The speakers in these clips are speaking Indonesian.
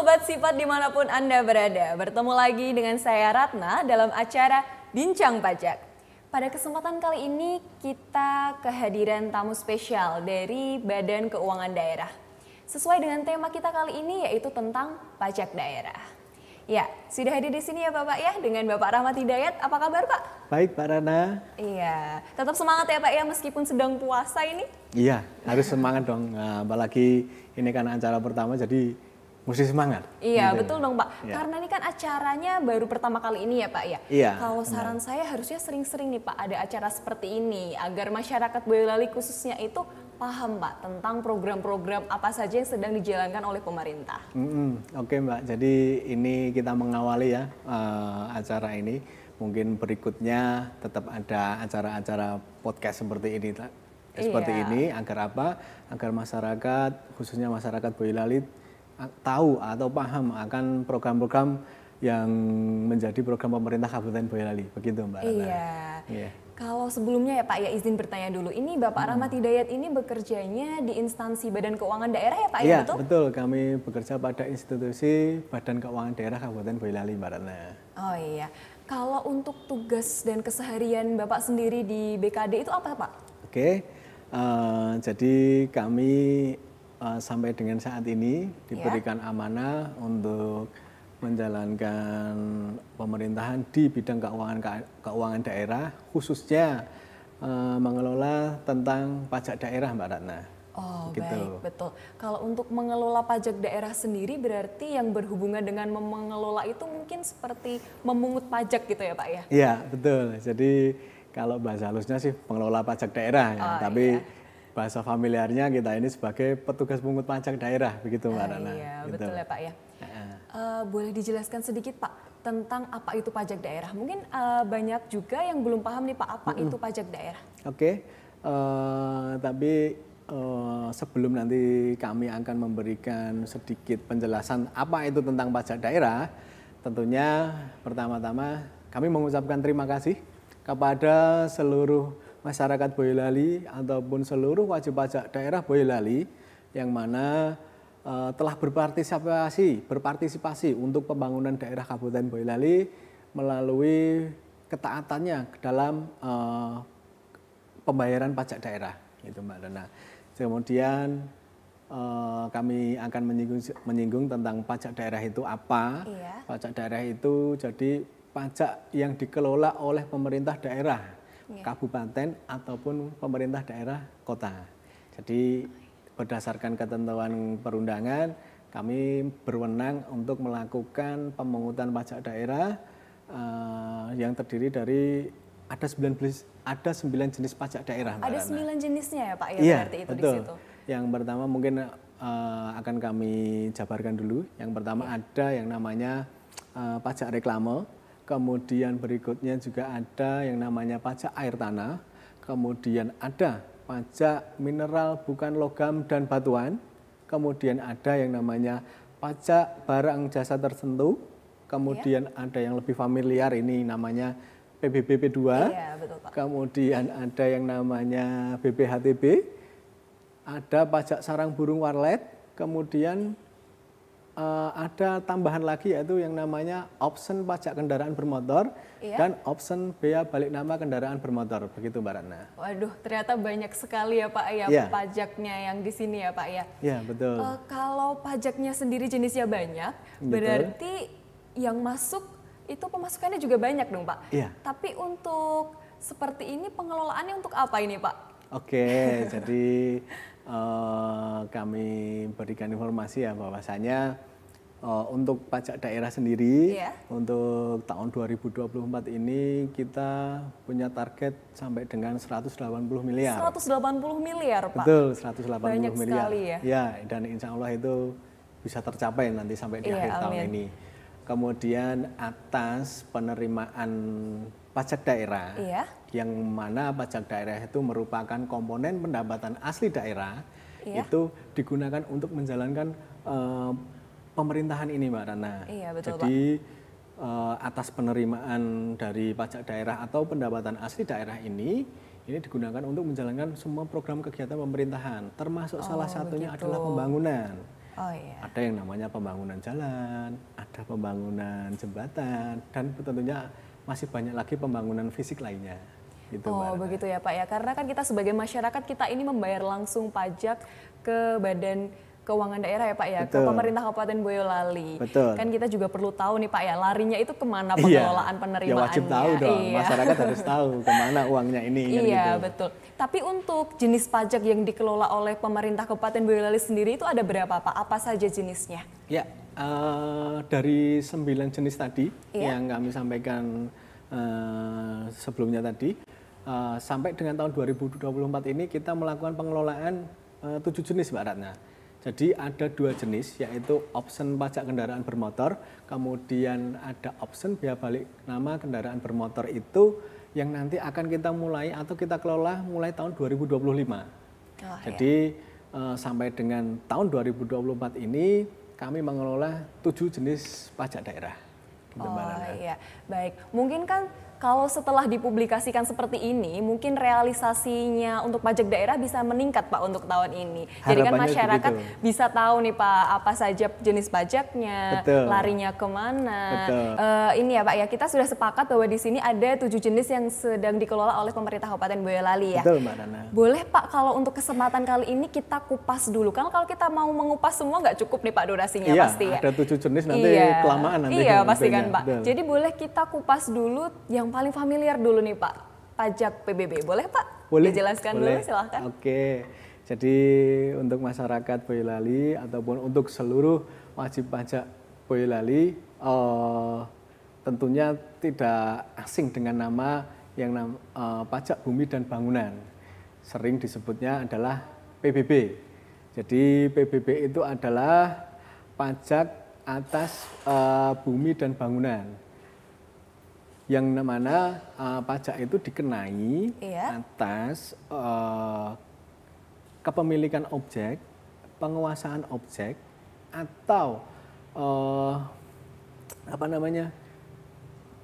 Sobat Sifat dimanapun Anda berada, bertemu lagi dengan saya Ratna dalam acara Bincang Pajak. Pada kesempatan kali ini kita kehadiran tamu spesial dari Badan Keuangan Daerah. Sesuai dengan tema kita kali ini yaitu tentang pajak daerah. Ya, sudah hadir di sini ya Bapak ya dengan Bapak Rahmat Hidayat. Apa kabar Pak? Baik Pak Rana. Iya, tetap semangat ya Pak ya meskipun sedang puasa ini. Iya, harus semangat dong. Nah, apalagi ini kan acara pertama jadi mesti semangat. Iya, gitu. betul dong Pak. Ya. Karena ini kan acaranya baru pertama kali ini ya Pak ya. Iya. Kalau saran saya harusnya sering-sering nih Pak ada acara seperti ini agar masyarakat Boyolali khususnya itu paham Pak tentang program-program apa saja yang sedang dijalankan oleh pemerintah. Oke Mbak, jadi ini kita mengawali ya acara ini. Mungkin berikutnya tetap ada acara-acara podcast seperti ini. Seperti Iya. ini agar apa? Agar masyarakat, khususnya masyarakat Boyolali tahu atau paham akan program-program yang menjadi program pemerintah Kabupaten Boyolali. Begitu Mbak Rana. Iya. Kalau sebelumnya ya Pak ya izin bertanya dulu. Ini Bapak Rahmat Hidayat ini bekerjanya di instansi Badan Keuangan Daerah ya Pak ya, Iya, betul? betul. Kami bekerja pada institusi Badan Keuangan Daerah Kabupaten Boyolali Mbak Rana. Oh iya. Kalau untuk tugas dan keseharian Bapak sendiri di BKD itu apa Pak? Oke, jadi kami sampai dengan saat ini diberikan amanah untuk menjalankan pemerintahan di bidang keuangan daerah, khususnya mengelola tentang pajak daerah Mbak Ratna. Oh gitu. Baik, betul. Kalau untuk mengelola pajak daerah sendiri berarti yang berhubungan dengan mengelola itu mungkin seperti memungut pajak gitu ya Pak ya? Iya, betul. Jadi kalau bahasa halusnya sih pengelola pajak daerah ya, tapi bahasa familiarnya kita ini sebagai petugas pungut pajak daerah, begitu Mbak Rana. Iya, gitu. betul ya Pak ya. Boleh dijelaskan sedikit Pak tentang apa itu pajak daerah? Mungkin banyak juga yang belum paham nih Pak apa itu pajak daerah. Oke, tapi sebelum nanti kami akan memberikan sedikit penjelasan apa itu tentang pajak daerah, tentunya pertama-tama kami mengucapkan terima kasih kepada seluruh masyarakat Boyolali ataupun seluruh wajib pajak daerah Boyolali yang mana telah berpartisipasi untuk pembangunan daerah Kabupaten Boyolali melalui ketaatannya dalam pembayaran pajak daerah, gitu Mbak Rana. Kemudian kami akan menyinggung tentang pajak daerah itu apa. Iya. Pajak daerah itu jadi pajak yang dikelola oleh pemerintah daerah, kabupaten ataupun pemerintah daerah kota. Jadi berdasarkan ketentuan perundangan, kami berwenang untuk melakukan pemungutan pajak daerah yang terdiri dari ada 9 jenis pajak daerah. Ada 9 jenisnya ya Pak ya iya, berarti itu betul. di situ. Yang pertama mungkin akan kami jabarkan dulu. Yang pertama ada yang namanya pajak reklame. Kemudian berikutnya juga ada yang namanya pajak air tanah, kemudian ada pajak mineral bukan logam dan batuan, kemudian ada yang namanya pajak barang jasa tertentu, kemudian ada yang lebih familiar ini namanya PBB P2, Iya, betul, Pak. kemudian ada yang namanya BPHTB, ada pajak sarang burung warlet, kemudian ada tambahan lagi yaitu yang namanya option pajak kendaraan bermotor dan option bea balik nama kendaraan bermotor, begitu Mbak Ratna. Waduh, ternyata banyak sekali ya Pak ya pajaknya yang di sini ya Pak ya. Iya, betul. Kalau pajaknya sendiri jenisnya banyak, berarti yang masuk itu pemasukannya juga banyak dong Pak. Iya. Tapi untuk seperti ini pengelolaannya untuk apa ini Pak? Oke, jadi kami berikan informasi ya bahwasanya untuk pajak daerah sendiri untuk tahun 2024 ini kita punya target sampai dengan 180 miliar. 180 miliar Pak? Betul, 180 banyak miliar. Sekali ya? Ya, dan insya Allah itu bisa tercapai nanti sampai di akhir tahun ini. Kemudian atas penerimaan pajak daerah, yang mana pajak daerah itu merupakan komponen pendapatan asli daerah, itu digunakan untuk menjalankan pemerintahan ini Mbak Rana. Betul, jadi atas penerimaan dari pajak daerah atau pendapatan asli daerah ini digunakan untuk menjalankan semua program kegiatan pemerintahan, termasuk salah satunya adalah pembangunan. Oh iya. Ada yang namanya pembangunan jalan, ada pembangunan jembatan, dan tentunya masih banyak lagi pembangunan fisik lainnya. Gitu, Oh begitu ya Pak ya, karena kan kita sebagai masyarakat kita ini membayar langsung pajak ke Badan Keuangan Daerah ya Pak ya, Betul. ke pemerintah Kabupaten Boyolali. Betul. Kan kita juga perlu tahu nih Pak ya, larinya itu kemana Iya. pengelolaan penerimaannya. Ya wajib tahu dong, Iya. masyarakat harus tahu kemana uangnya ini. Kan Iya gitu. betul. Tapi untuk jenis pajak yang dikelola oleh pemerintah Kabupaten Boyolali sendiri itu ada berapa Pak? Apa saja jenisnya? Ya, dari 9 jenis tadi Iya. yang kami sampaikan sebelumnya tadi, sampai dengan tahun 2024 ini kita melakukan pengelolaan 7 jenis Mbak Ratna. Jadi ada 2 jenis, yaitu option pajak kendaraan bermotor, kemudian ada option biaya balik nama kendaraan bermotor itu yang nanti akan kita mulai atau kita kelola mulai tahun 2025. Oh, Jadi sampai dengan tahun 2024 ini kami mengelola 7 jenis pajak daerah. Gitu, Mbak Nana. Iya, baik. Mungkin kan kalau setelah dipublikasikan seperti ini, mungkin realisasinya untuk pajak daerah bisa meningkat Pak untuk tahun ini. Jadi kan Harapannya masyarakat begitu. bisa tahu nih Pak apa saja jenis pajaknya, Betul. larinya kemana. Betul. Ini ya Pak ya, kita sudah sepakat bahwa di sini ada 7 jenis yang sedang dikelola oleh pemerintah Kabupaten Boyolali ya. Betul Mbak Nana. Boleh Pak kalau untuk kesempatan kali ini kita kupas dulu. Karena kalau kita mau mengupas semua nggak cukup nih Pak durasinya Iya, pasti ya. ada 7 jenis nanti kelamaan nanti. Iya pasti tentunya. kan Pak. Betul. Jadi boleh kita kupas dulu yang paling familiar dulu nih Pak. Pajak PBB. Boleh Pak? Boleh. Dijelaskan boleh. dulu silahkan. Oke. Jadi untuk masyarakat Boyolali ataupun untuk seluruh wajib pajak Boyolali tentunya tidak asing dengan nama yang pajak bumi dan bangunan. Sering disebutnya adalah PBB. Jadi PBB itu adalah pajak atas bumi dan bangunan. Yang mana pajak itu dikenai Iya. atas kepemilikan objek, penguasaan objek, atau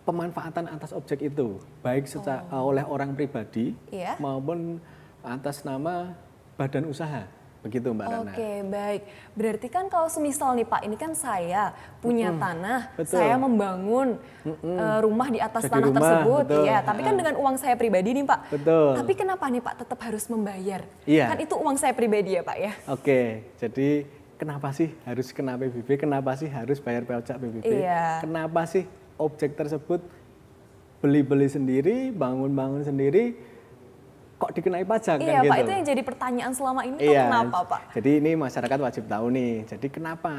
pemanfaatan atas objek itu, baik oleh orang pribadi Iya. maupun atas nama badan usaha. Begitu Mbak Rana. Oke, baik. Berarti kan kalau semisal nih Pak, ini kan saya punya tanah, betul. saya membangun rumah di atas Jadi tanah rumah, tersebut, betul. ya. Tapi kan dengan uang saya pribadi nih Pak. Betul. Tapi kenapa nih Pak tetap harus membayar? Iya. Kan itu uang saya pribadi ya Pak ya. Oke, jadi kenapa sih harus kena PBB? Kenapa sih harus bayar pajak PBB? Iya. Kenapa sih objek tersebut beli-beli sendiri, bangun-bangun sendiri, kok dikenai pajak Iya kan Pak, gitu? itu yang jadi pertanyaan selama ini tuh Iya. kenapa Pak? Jadi ini masyarakat wajib tahu nih. Jadi kenapa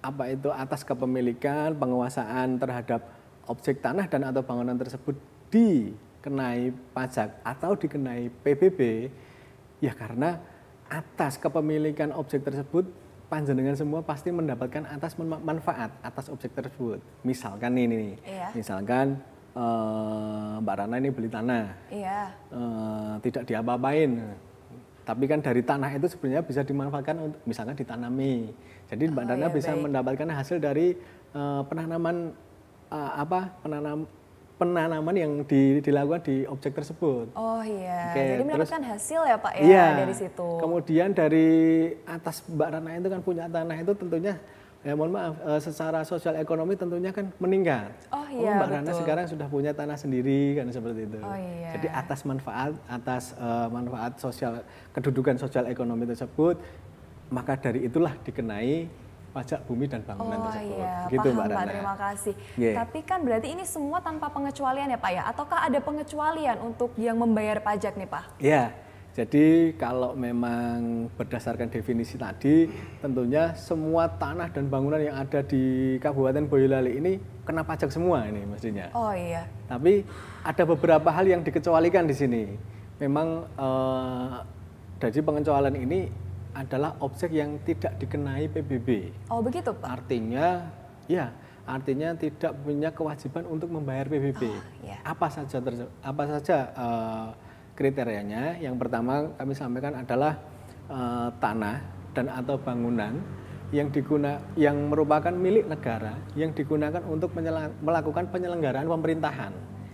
apa itu atas kepemilikan, penguasaan terhadap objek tanah dan atau bangunan tersebut dikenai pajak atau dikenai PBB? Ya karena atas kepemilikan objek tersebut panjenengan semua pasti mendapatkan atas manfaat atas objek tersebut. Misalkan ini nih, Iya. misalkan Mbak Rana ini beli tanah, Iya. tidak diapa-apain, tapi kan dari tanah itu sebenarnya bisa dimanfaatkan untuk misalkan ditanami. Jadi Mbak Rana iya, bisa baik. mendapatkan hasil dari penanaman penanaman yang dilakukan di objek tersebut. Oh iya, Oke, jadi mendapatkan hasil ya Pak ya Iya. dari situ. Kemudian dari atas Mbak Rana itu kan punya tanah itu tentunya ya mohon maaf secara sosial ekonomi tentunya kan meningkat. Oh iya, Mbak Rana betul. sekarang sudah punya tanah sendiri kan seperti itu. Oh iya. Jadi atas manfaat sosial kedudukan sosial ekonomi tersebut maka dari itulah dikenai pajak bumi dan bangunan Oh tersebut. iya, Gitu paham Mbak Pak, Rana. terima kasih. Yeah. Tapi kan berarti ini semua tanpa pengecualian ya Pak ya? Ataukah ada pengecualian untuk yang membayar pajak nih Pak? Ya, jadi kalau memang berdasarkan definisi tadi, tentunya semua tanah dan bangunan yang ada di Kabupaten Boyolali ini kena pajak semua ini mestinya. Oh iya. Tapi ada beberapa hal yang dikecualikan di sini. Memang dari pengecualian ini adalah objek yang tidak dikenai PBB. Oh begitu Pak? Artinya tidak punya kewajiban untuk membayar PBB. Oh, iya. Apa saja kriterianya? Yang pertama kami sampaikan adalah tanah dan atau bangunan yang merupakan milik negara yang digunakan untuk melakukan penyelenggaraan pemerintahan.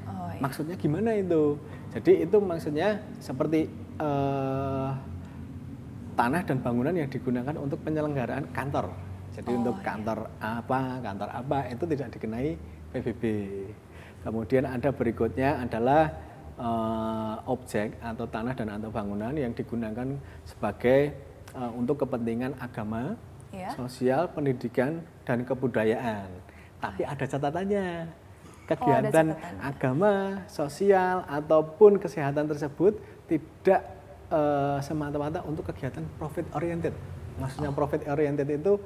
Oh iya. Maksudnya gimana itu? Jadi itu maksudnya seperti tanah dan bangunan yang digunakan untuk penyelenggaraan kantor. Jadi untuk kantor apa itu tidak dikenai PBB. Kemudian ada berikutnya adalah objek atau tanah dan atau bangunan yang digunakan sebagai untuk kepentingan agama, sosial, pendidikan, dan kebudayaan. Tapi ada catatannya, kegiatan agama, sosial, ataupun kesehatan tersebut tidak semata-mata untuk kegiatan profit oriented. Maksudnya profit oriented itu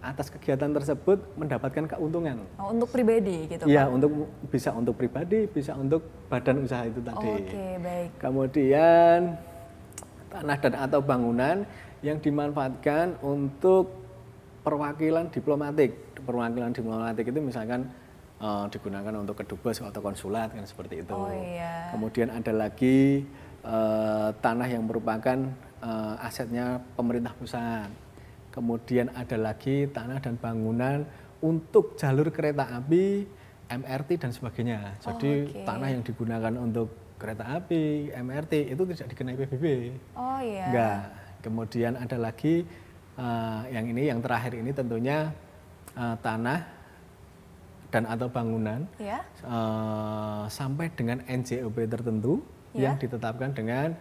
atas kegiatan tersebut mendapatkan keuntungan. Untuk pribadi gitu, Iya, bisa untuk pribadi, bisa untuk badan usaha itu tadi. Oke, baik. Kemudian tanah dan atau bangunan yang dimanfaatkan untuk perwakilan diplomatik. Perwakilan diplomatik itu misalkan digunakan untuk kedubes atau konsulat kan seperti itu. Kemudian ada lagi tanah yang merupakan asetnya pemerintah pusat. Kemudian ada lagi tanah dan bangunan untuk jalur kereta api, MRT dan sebagainya. Jadi tanah yang digunakan untuk kereta api, MRT itu tidak dikenai PBB. Enggak. Kemudian ada lagi yang terakhir ini tentunya tanah dan atau bangunan sampai dengan NJOP tertentu yang ditetapkan dengan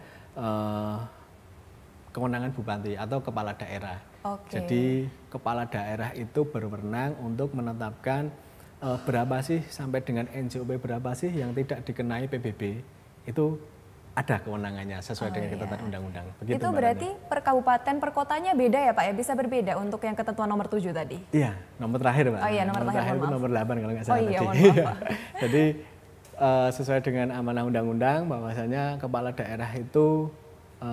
kewenangan bupati atau kepala daerah. Jadi kepala daerah itu berwenang untuk menetapkan berapa sih sampai dengan NJOP berapa sih yang tidak dikenai PBB. Itu ada kewenangannya sesuai dengan ketentuan undang-undang. Itu berarti per kabupaten, per kotanya beda ya Pak ya? Bisa berbeda untuk yang ketentuan nomor 7 tadi? Iya, nomor terakhir Pak. Nomor terakhir itu nomor 8 kalau nggak salah tadi. Mohon maaf. Jadi sesuai dengan amanah undang-undang bahwasanya kepala daerah itu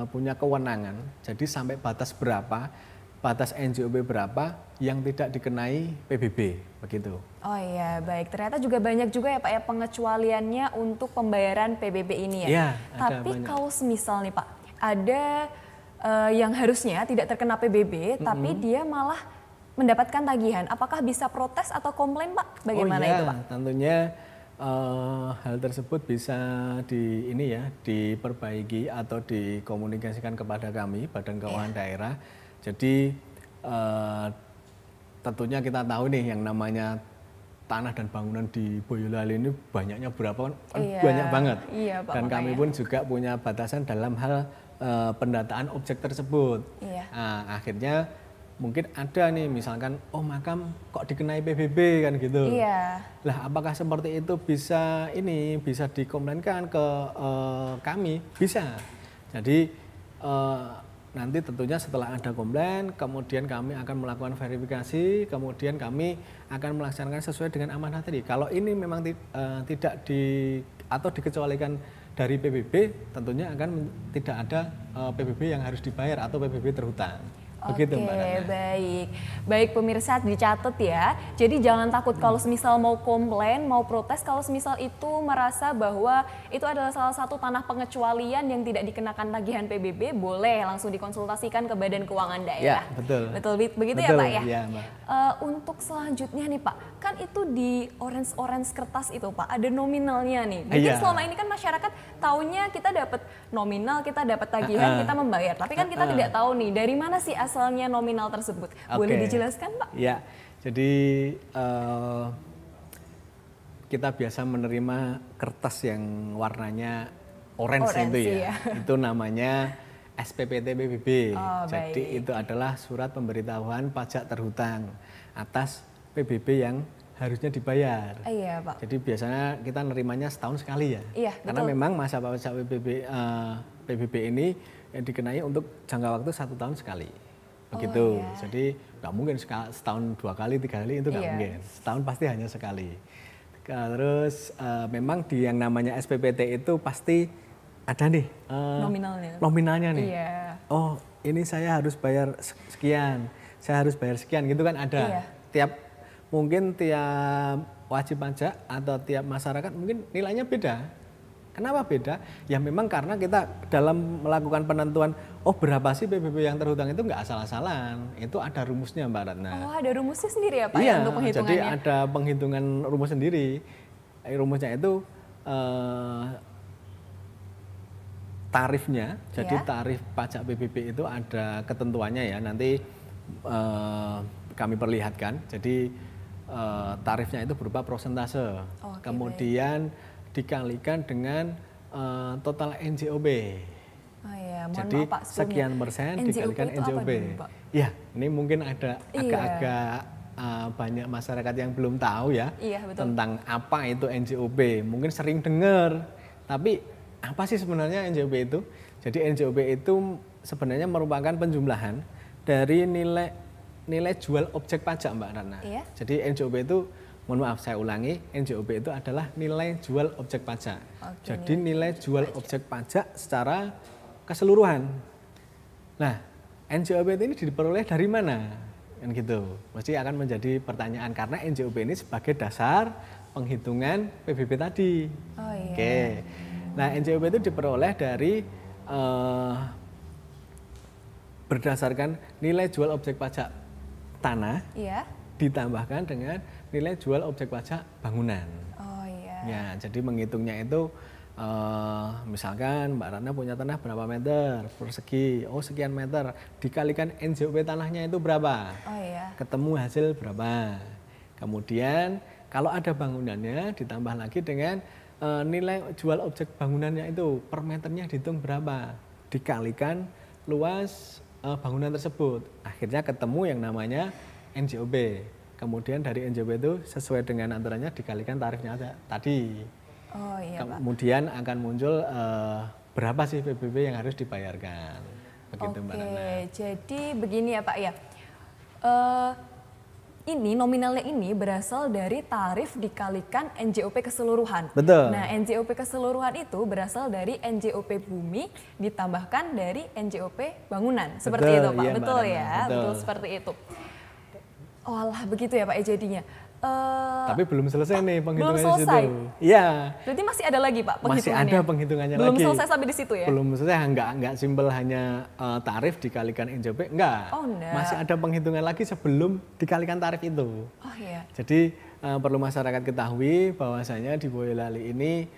punya kewenangan. Jadi sampai batas berapa, batas NJOP berapa yang tidak dikenai PBB, begitu. Baik. Ternyata juga banyak juga ya Pak ya pengecualiannya untuk pembayaran PBB ini ya. Tapi kalau semisal nih Pak, ada yang harusnya tidak terkena PBB, tapi dia malah mendapatkan tagihan. Apakah bisa protes atau komplain Pak? Bagaimana itu Pak? Tentunya hal tersebut bisa diperbaiki atau dikomunikasikan kepada kami, Badan Keuangan Daerah. Jadi tentunya kita tahu nih yang namanya tanah dan bangunan di Boyolali ini banyaknya berapa kan? Banyak banget. Pak, dan kami pun juga punya batasan dalam hal pendataan objek tersebut. Nah, akhirnya mungkin ada nih misalkan makam kok dikenai PBB kan gitu. Lah apakah seperti itu bisa dikomplainkan ke kami? Bisa. Jadi nanti tentunya setelah ada komplain, kemudian kami akan melakukan verifikasi, kemudian kami akan melaksanakan sesuai dengan amanah tadi. Kalau ini memang tidak dikecualikan dari PBB, tentunya akan tidak ada PBB yang harus dibayar atau PBB terhutang. Begitu, Mbak Nana. Baik pemirsa dicatat ya. Jadi jangan takut kalau semisal mau komplain, mau protes, kalau semisal itu merasa bahwa itu adalah salah satu tanah pengecualian yang tidak dikenakan tagihan PBB, boleh langsung dikonsultasikan ke Badan Keuangan Daerah. Betul. Begitu ya Pak ya? Iya, Mbak. Untuk selanjutnya nih Pak, kan itu di orange kertas itu Pak, ada nominalnya nih. Mungkin selama ini kan masyarakat taunya kita dapat nominal, kita dapat tagihan, kita membayar. Tapi kan kita tidak tahu nih dari mana sih asalnya nominal tersebut. Boleh dijelaskan Pak? Ya, jadi kita biasa menerima kertas yang warnanya orange itu ya. Itu namanya SPPT PBB. Jadi itu adalah surat pemberitahuan pajak terhutang atas PBB yang harusnya dibayar. Pak. Jadi biasanya kita nerimanya setahun sekali ya. Karena memang masa pajak PBB ini yang dikenai untuk jangka waktu 1 tahun sekali. Begitu. Jadi nggak mungkin setahun 2 kali, 3 kali itu nggak mungkin. Setahun pasti hanya sekali. Terus memang di yang namanya SPPT itu pasti ada nih nominalnya nih. Ini saya harus bayar sekian, saya harus bayar sekian gitu kan ada. Mungkin tiap wajib pajak atau tiap masyarakat mungkin nilainya beda. Kenapa beda? Ya memang karena kita dalam melakukan penentuan, berapa sih PBB yang terhutang itu nggak asal-asalan. Itu ada rumusnya Mbak Ratna. Ada rumusnya sendiri ya Pak ya untuk penghitungannya? Jadi ada penghitungan rumus sendiri. Rumusnya itu tarifnya. Jadi Ya. tarif pajak PBB itu ada ketentuannya ya. Nanti kami perlihatkan. Jadi tarifnya itu berupa prosentase. Oke, Kemudian dikalikan dengan total NJOB. Oh iya, mohon Jadi maaf Pak, sebelumnya. sekian persen dikalikan itu apa NJOB. dulu, Pak? Ya, ini mungkin ada Iya. agak-agak banyak masyarakat yang belum tahu ya Iya, betul. tentang apa itu NJOB. Mungkin sering dengar, tapi apa sih sebenarnya NJOB itu? Jadi NJOB itu sebenarnya merupakan penjumlahan dari nilai jual objek pajak, Mbak Ratna. Iya. Jadi NJOB itu, mohon maaf saya ulangi, NJOB itu adalah nilai jual objek pajak. Oke, Jadi nilai jual objek pajak secara keseluruhan. Nah, NJOB ini diperoleh dari mana? Kan gitu. Mesti akan menjadi pertanyaan karena NJOB ini sebagai dasar penghitungan PBB tadi. Oh iya. Oke. Nah, NJOB itu diperoleh dari berdasarkan nilai jual objek pajak tanah Iya. ditambahkan dengan nilai jual objek pajak bangunan. Oh iya. Ya, jadi menghitungnya itu misalkan Mbak Ratna punya tanah berapa meter persegi, oh sekian meter, dikalikan NJOB tanahnya itu berapa, Oh iya. ketemu hasil berapa. Kemudian kalau ada bangunannya ditambah lagi dengan nilai jual objek bangunannya itu per meternya dihitung berapa, dikalikan luas bangunan tersebut, akhirnya ketemu yang namanya NJOB. Kemudian dari NJOB itu sesuai dengan aturannya dikalikan tarifnya tadi. Oh iya, Pak. Kemudian akan muncul berapa sih PBB yang harus dibayarkan. Begitu, Mbak Nana. Oke, jadi begini ya Pak ya. Ini nominalnya ini berasal dari tarif dikalikan NJOP keseluruhan. Betul. Nah, NJOP keseluruhan itu berasal dari NJOP bumi ditambahkan dari NJOP bangunan. Seperti Betul, itu, Pak. iya, Mbak Betul Nana, ya, betul. betul seperti itu. Oh, alah begitu ya Pak ya jadinya. Tapi belum selesai nih penghitungannya belum selesai. di situ. Iya. Berarti masih ada lagi Pak Masih penghitungannya? ada penghitungannya belum lagi. Belum selesai sampai di situ ya? Belum selesai, enggak simpel hanya tarif dikalikan NJOP, enggak. Oh, enggak. Masih ada penghitungan lagi sebelum dikalikan tarif itu. Oh iya. Jadi perlu masyarakat ketahui bahwasanya di Boyolali ini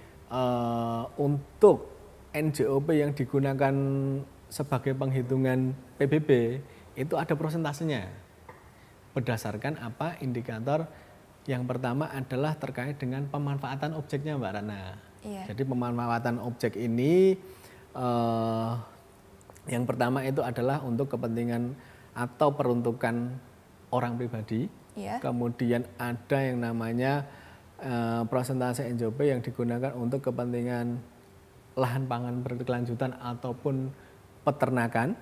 untuk NJOP yang digunakan sebagai penghitungan PBB itu ada prosentasenya. Berdasarkan apa indikator yang pertama adalah terkait dengan pemanfaatan objeknya, Mbak Rana. Iya. Jadi pemanfaatan objek ini yang pertama itu adalah untuk kepentingan atau peruntukan orang pribadi. Iya. Kemudian ada yang namanya prosentase NJOP yang digunakan untuk kepentingan lahan pangan berkelanjutan ataupun peternakan.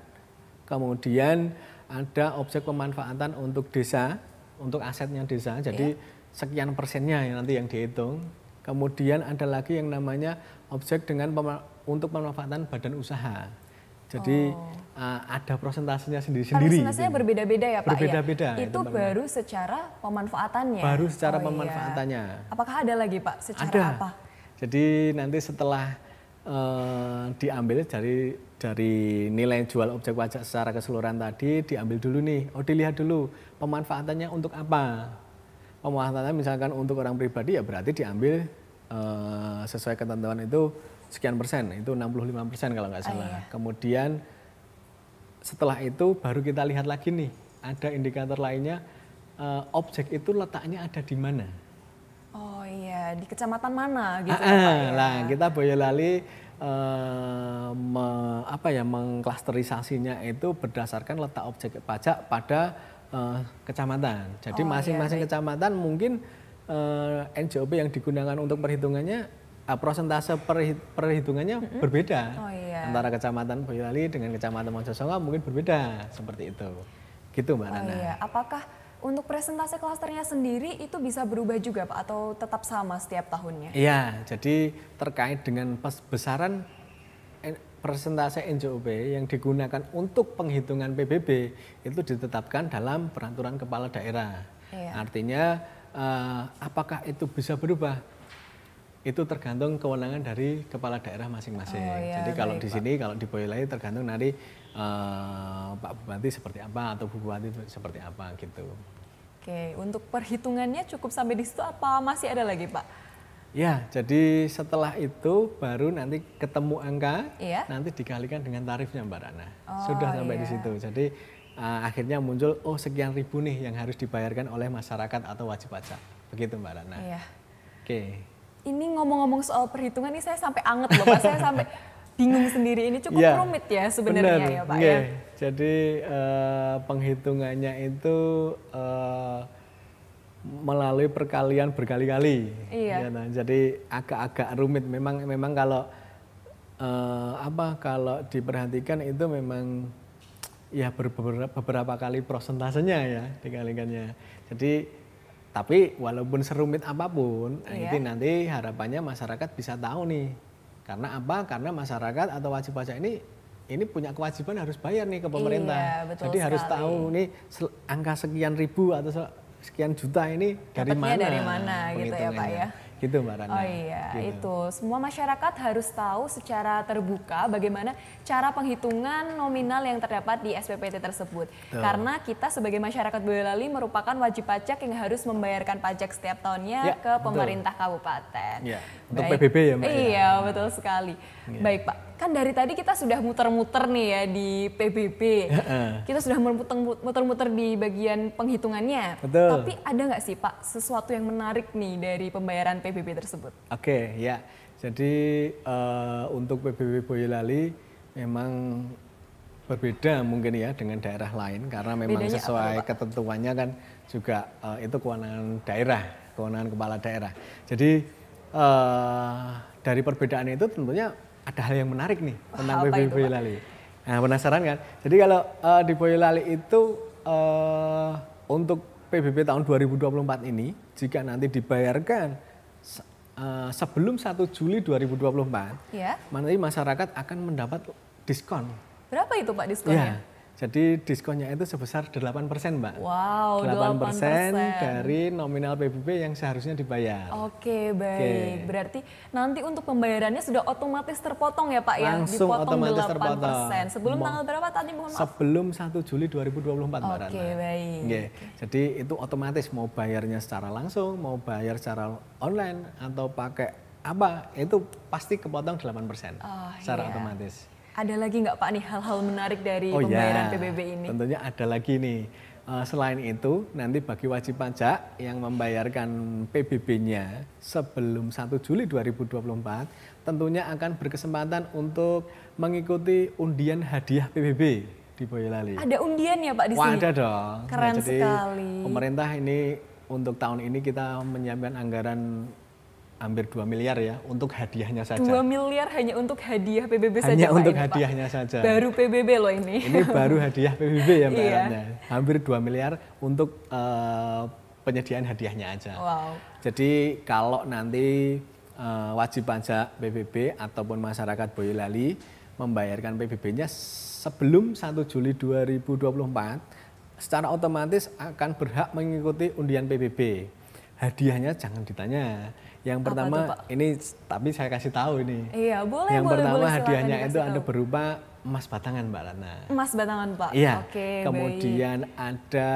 Kemudian ada objek pemanfaatan untuk desa, untuk asetnya desa, jadi sekian persennya yang nanti yang dihitung. Kemudian ada lagi yang namanya objek dengan untuk pemanfaatan badan usaha. Jadi ada prosentasenya sendiri-sendiri. Prosentasenya berbeda-beda ya Pak berbeda-beda, ya? Itu baru secara pemanfaatannya? Baru secara pemanfaatannya. Iya. Apakah ada lagi Pak secara ada. apa? Jadi nanti setelah diambil dari nilai jual objek pajak secara keseluruhan tadi, diambil dulu nih, dilihat dulu pemanfaatannya untuk apa. Pemanfaatannya misalkan untuk orang pribadi ya berarti diambil sesuai ketentuan itu sekian persen, itu 65% kalau nggak salah. Iya. Kemudian setelah itu baru kita lihat lagi nih, ada indikator lainnya, objek itu letaknya ada di mana. Oh iya, di kecamatan mana gitu Pak ya? Lah kita Boyolali mengklasterisasinya itu berdasarkan letak objek pajak pada kecamatan. Jadi masing-masing kecamatan mungkin NJOP yang digunakan untuk perhitungannya, prosentase perhitungannya berbeda. Antara kecamatan Boyolali dengan kecamatan Mojosongo mungkin berbeda, seperti itu. Gitu Mbak Nana. Iya. Apakah untuk presentase klasternya sendiri itu bisa berubah juga Pak atau tetap sama setiap tahunnya? Iya, jadi terkait dengan besaran persentase NJOP yang digunakan untuk penghitungan PBB itu ditetapkan dalam peraturan kepala daerah. Iya. Artinya apakah itu bisa berubah? Itu tergantung kewenangan dari kepala daerah masing-masing. Jadi kalau di sini, kalau di Boyolali tergantung dari Pak Bupati seperti apa atau Bu Bupati seperti apa gitu. Oke, untuk perhitungannya cukup sampai di situ apa masih ada lagi Pak? Ya, jadi setelah itu baru nanti ketemu angka, Iya. nanti dikalikan dengan tarifnya Mbak Rana. Oh, Sudah sampai di iya. situ. Jadi akhirnya muncul, oh sekian ribu nih yang harus dibayarkan oleh masyarakat atau wajib pajak. Begitu Mbak Rana. Iya. Oke. Ini ngomong-ngomong soal perhitungan ini saya sampai anget loh Pak, saya sampai bingung sendiri. Ini cukup Ya, rumit ya sebenarnya ya Pak ya. Jadi penghitungannya itu melalui perkalian berkali-kali. Iya. Ya, nah, jadi agak-agak rumit. Memang kalau kalau diperhatikan itu memang ya beberapa kali prosentasenya ya dikalikannya. Jadi tapi walaupun serumit apapun, Iya. itu nanti harapannya masyarakat bisa tahu nih. Karena apa? Karena masyarakat atau wajib pajak ini punya kewajiban harus bayar nih ke pemerintah. Iya, betul jadi harus sekali. tahu nih angka sekian ribu atau sekian juta ini dari mana? Dapatnya dari mana gitu ya Pak ya. Gitu Mbak Rana. Oh iya, Gitu. itu semua masyarakat harus tahu secara terbuka bagaimana cara penghitungan nominal yang terdapat di SPPT tersebut. Karena kita sebagai masyarakat Boyolali merupakan wajib pajak yang harus membayarkan pajak setiap tahunnya Ya, ke pemerintah kabupaten. Ya, untuk Baik. PBB ya Mbak. Iya, betul sekali. Ya. Baik Pak, kan dari tadi kita sudah muter-muter nih ya di PBB. Kita sudah muter-muter di bagian penghitungannya. Betul. Tapi ada nggak sih Pak sesuatu yang menarik nih dari pembayaran PBB tersebut? Oke, ya. Jadi untuk PBB Boyolali memang berbeda mungkin ya dengan daerah lain karena memang Bedanya sesuai apa, Pak? ketentuannya kan juga itu kewenangan daerah, kewenangan kepala daerah. Jadi dari perbedaan itu tentunya ada hal yang menarik nih tentang apa PBB itu, Pak? Boyolali. Nah, penasaran kan? Jadi kalau di Boyolali itu untuk PBB tahun 2024 ini jika nanti dibayarkan sebelum 1 Juli 2024, Ya. nanti masyarakat akan mendapat diskon. Berapa itu Pak Ya, diskonnya? jadi diskonnya itu sebesar 8% Mbak. Wow, 8% dari nominal PBB yang seharusnya dibayar. Oke, baik. Berarti nanti untuk pembayarannya sudah otomatis terpotong ya Pak ya? Langsung Dipotong otomatis 8%. terpotong. Sebelum tanggal berapa tadi? Mohon maaf. Sebelum 1 Juli 2024 Mbak Rana. Oke, baik. Nggih. Jadi itu otomatis mau bayarnya secara langsung, mau bayar secara online atau pakai apa, itu pasti kepotong 8% secara iya. otomatis. Ada lagi nggak Pak nih hal-hal menarik dari pembayaran PBB ini? Tentunya ada lagi nih. Selain itu, nanti bagi wajib pajak yang membayarkan PBB-nya sebelum 1 Juli 2024, tentunya akan berkesempatan untuk mengikuti undian hadiah PBB di Boyolali. Ada undian ya Pak di Wah, sini? ada dong. Keren Jadi, sekali. pemerintah ini untuk tahun ini kita menyiapkan anggaran hampir 2 miliar ya untuk hadiahnya saja. 2 miliar hanya untuk hadiah PBB saja Hanya Pak untuk ini, Pak? hadiahnya saja. Baru PBB loh ini. Ini baru hadiah PBB ya Mbak Iya. Ratna. Hampir 2 miliar untuk penyediaan hadiahnya aja. Wow. Jadi kalau nanti wajib pajak PBB ataupun masyarakat Boyolali membayarkan PBB-nya sebelum 1 Juli 2024, secara otomatis akan berhak mengikuti undian PBB. Hadiahnya jangan ditanya. Yang pertama tuh, Pak? ini, tapi saya kasih tahu ini. Iya, boleh. Yang pertama silakan hadiahnya itu dikasih ada tahu. berupa emas batangan Mbak Ratna. Emas batangan Pak. Iya. Oke, Kemudian ada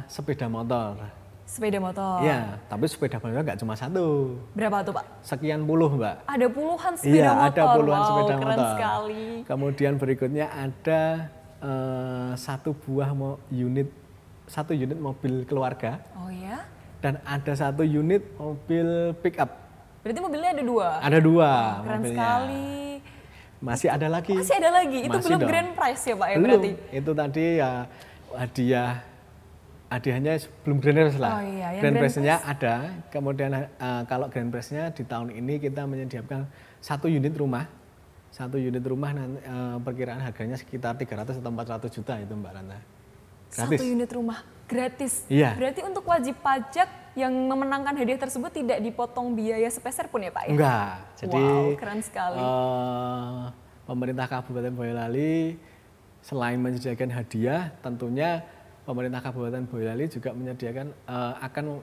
sepeda motor. baik. Sepeda motor. Iya, tapi sepeda motor nggak cuma satu. Berapa tuh Pak? Sekian puluh Mbak. Ada puluhan sepeda Iya, motor. ada puluhan Wow, sepeda keren motor. sekali. Kemudian berikutnya ada satu unit mobil keluarga Oh ya? dan ada 1 unit mobil pick up. Berarti mobilnya ada 2? Ada 2 Keren mobilnya. sekali. Masih ada lagi. Masih ada lagi? Itu Masih belum dong. grand prize ya Pak ya Belum. berarti? Itu tadi ya hadiahnya belum grand prize lah. Oh iya, yang Grand grand prize-nya ada. Kemudian kalau grand prize-nya di tahun ini kita menyediakan 1 unit rumah. 1 unit rumah nanti perkiraan harganya sekitar 300 atau 400 juta itu Mbak Rana. Gratis. 1 unit rumah gratis. Iya. Berarti untuk wajib pajak yang memenangkan hadiah tersebut tidak dipotong biaya sepeser pun ya Pak ya? Enggak. Jadi Wow, keren sekali. Pemerintah Kabupaten Boyolali selain menyediakan hadiah, tentunya pemerintah Kabupaten Boyolali juga menyediakan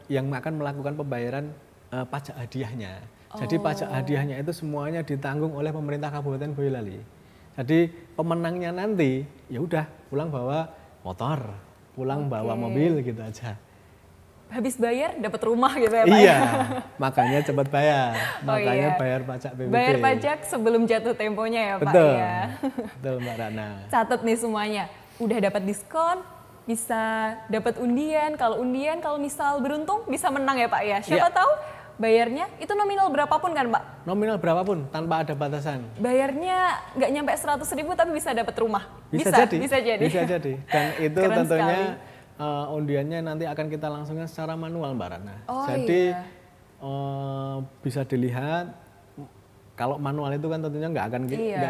yang akan melakukan pembayaran pajak hadiahnya. Jadi pajak hadiahnya itu semuanya ditanggung oleh pemerintah Kabupaten Boyolali. Jadi pemenangnya nanti ya udah pulang bawa motor, pulang bawa mobil gitu aja. habis bayar dapat rumah gitu ya Pak? Iya, Ya? makanya cepat bayar. Makanya iya. bayar pajak PBB. Bayar pajak sebelum jatuh temponya ya Pak Betul. ya. Betul Mbak Rana. Catat nih semuanya. Udah dapat diskon, bisa dapat undian. Kalau misal beruntung bisa menang ya Pak ya. Siapa tahu bayarnya itu nominal berapapun kan Pak? Nominal berapapun tanpa ada batasan. Bayarnya nggak nyampe 100.000 tapi bisa dapat rumah. Bisa jadi. Bisa jadi. Bisa jadi. Dan itu Keren tentunya sekali. undiannya nanti akan kita langsungkan secara manual Mbak Rana. Oh, jadi iya. Bisa dilihat kalau manual itu kan tentunya nggak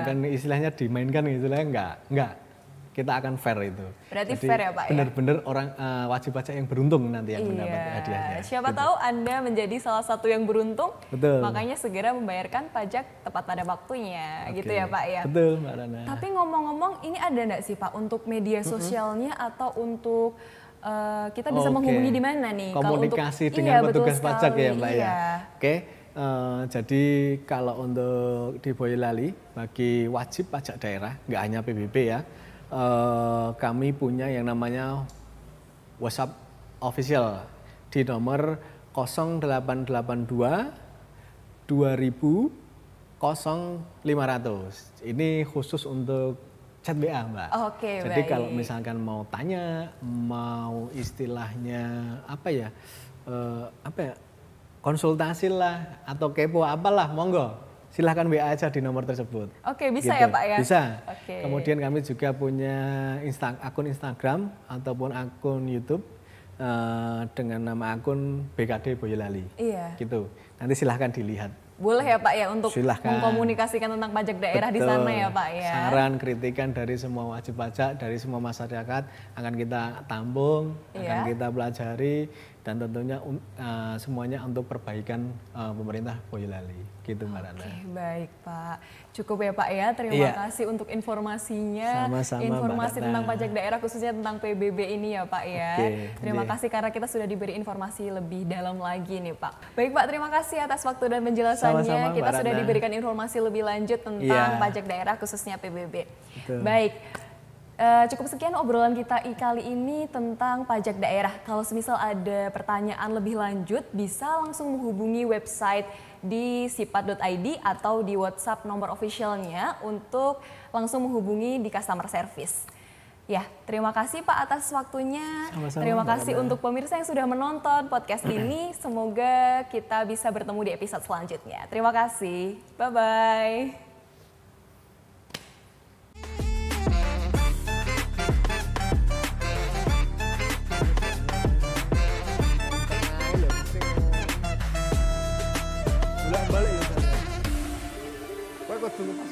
akan istilahnya dimainkan istilahnya nggak. Kita akan fair itu. Berarti jadi, fair ya Pak ya? Benar-benar orang wajib pajak yang beruntung nanti yang mendapat hadiahnya. Siapa gitu. tahu Anda menjadi salah satu yang beruntung. Betul. Makanya segera membayarkan pajak tepat pada waktunya. Oke. Gitu ya Pak ya. Betul Mbak Rana. Tapi ngomong-ngomong ini ada nggak sih Pak untuk media sosialnya atau untuk kita bisa menghubungi di mana nih? Komunikasi kalau untuk, dengan petugas betul pajak ya Mbak iya. ya. Oke. Jadi kalau untuk di Boyolali bagi wajib pajak daerah nggak hanya PBB ya, kami punya yang namanya WhatsApp official di nomor 0882 2000 0500. Ini khusus untuk chat WA Mbak. Oke, jadi baik. kalau misalkan mau tanya, mau istilahnya apa ya, konsultasi lah atau kepo apalah, monggo silahkan WA aja di nomor tersebut. Oke, bisa gitu. ya Pak ya? Bisa. Oke. Kemudian kami juga punya akun Instagram ataupun akun YouTube dengan nama akun BKD Boyolali. Iya. Gitu. Nanti silahkan dilihat. Boleh ya Pak ya untuk Silahkan. mengkomunikasikan tentang pajak daerah di Betul. sana ya Pak ya. Saran, kritikan dari semua wajib pajak, dari semua masyarakat akan kita tampung, akan kita pelajari, dan tentunya semuanya untuk perbaikan pemerintah Boyolali. Gitu Mbak Rana. Oke, baik Pak. Cukup ya Pak ya, terima kasih untuk informasinya. Sama-sama, informasi Mbak tentang Ratna. pajak daerah khususnya tentang PBB ini ya Pak ya. Oke, Terima kasih karena kita sudah diberi informasi lebih dalam lagi nih Pak. Baik Pak, terima kasih atas waktu dan penjelasannya. Sama-sama, Kita Mbak sudah Ratna. diberikan informasi lebih lanjut tentang pajak daerah khususnya PBB. Betul. Baik. Cukup sekian obrolan kita kali ini tentang pajak daerah. Kalau semisal ada pertanyaan lebih lanjut, bisa langsung menghubungi website di sipat.id atau di WhatsApp nomor officialnya untuk langsung menghubungi di customer service. Ya, terima kasih Pak atas waktunya. Sama-sama, Terima Mbak kasih Rana. untuk pemirsa yang sudah menonton podcast ini. Semoga kita bisa bertemu di episode selanjutnya. Terima kasih. Bye-bye. Bolak-balik ya. Kok dulu pas